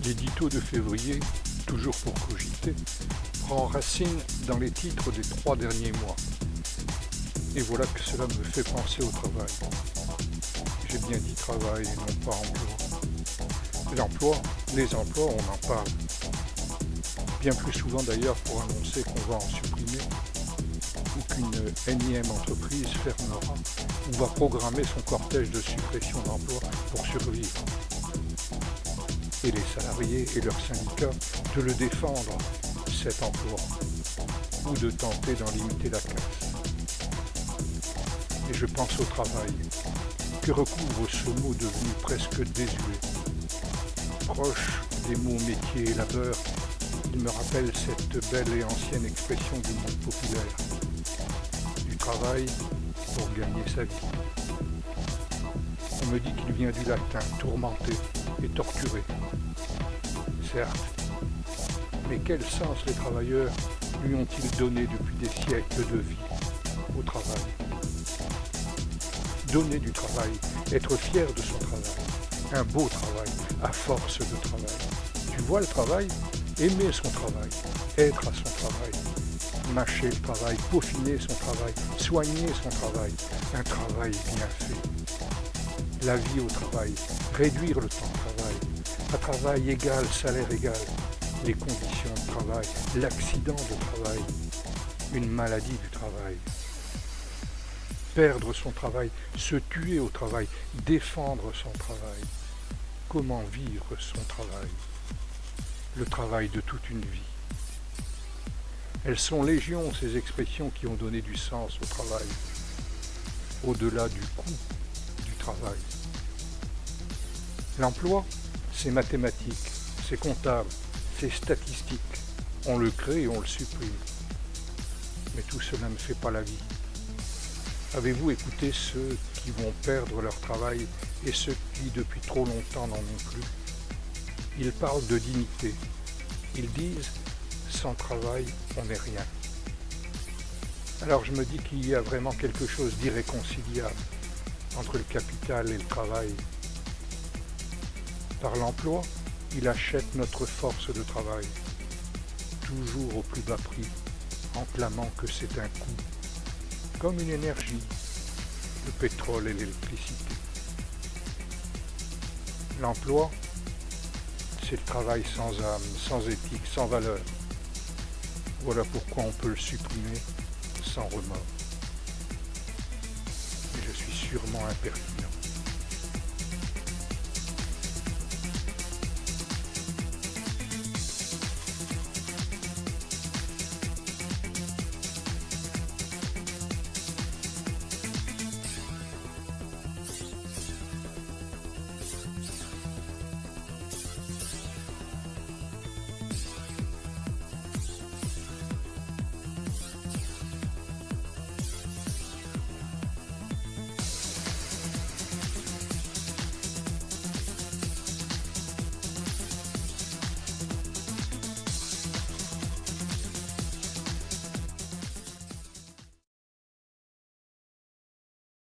L'édito de février, toujours pour cogiter, prend racine dans les titres des 3 derniers mois. Et voilà que cela me fait penser au travail. J'ai bien dit travail et non pas emploi. Les emplois, on en parle. Bien plus souvent d'ailleurs pour annoncer qu'on va en supprimer, ou qu'une énième entreprise fermera, ou va programmer son cortège de suppression d'emplois pour survivre. Et les salariés et leurs syndicats de le défendre, cet emploi, ou de tenter d'en limiter la casse. Et je pense au travail, que recouvre ce mot devenu presque désuet. Proche des mots métier et labeur, il me rappelle cette belle et ancienne expression du monde populaire. Du travail pour gagner sa vie. On me dit qu'il vient du latin tourmenter et torturer. Certes, mais quel sens les travailleurs lui ont-ils donné depuis des siècles de vie au travail? Donner du travail, être fier de son travail, un beau travail, à force de travail. Tu vois le travail? Aimer son travail, être à son travail, mâcher le travail, peaufiner son travail, soigner son travail, un travail bien fait. La vie au travail, réduire le temps de travail, à travail égal, salaire égal, les conditions de travail, l'accident de travail, une maladie du travail. Perdre son travail, se tuer au travail, défendre son travail. Comment vivre son travail? Le travail de toute une vie. Elles sont légion, ces expressions qui ont donné du sens au travail, au-delà du coût du travail. L'emploi, c'est mathématique, c'est comptable, c'est statistique. On le crée et on le supprime. Mais tout cela ne fait pas la vie. Avez-vous écouté ceux qui vont perdre leur travail et ceux qui, depuis trop longtemps, n'en ont plus? Ils parlent de dignité. Ils disent « sans travail, on n'est rien ». Alors je me dis qu'il y a vraiment quelque chose d'irréconciliable entre le capital et le travail. Par l'emploi, il achète notre force de travail, toujours au plus bas prix, en clamant que c'est un coût, comme une énergie, le pétrole et l'électricité. L'emploi, c'est le travail sans âme, sans éthique, sans valeur. Voilà pourquoi on peut le supprimer sans remords. Et je suis sûrement impertinent.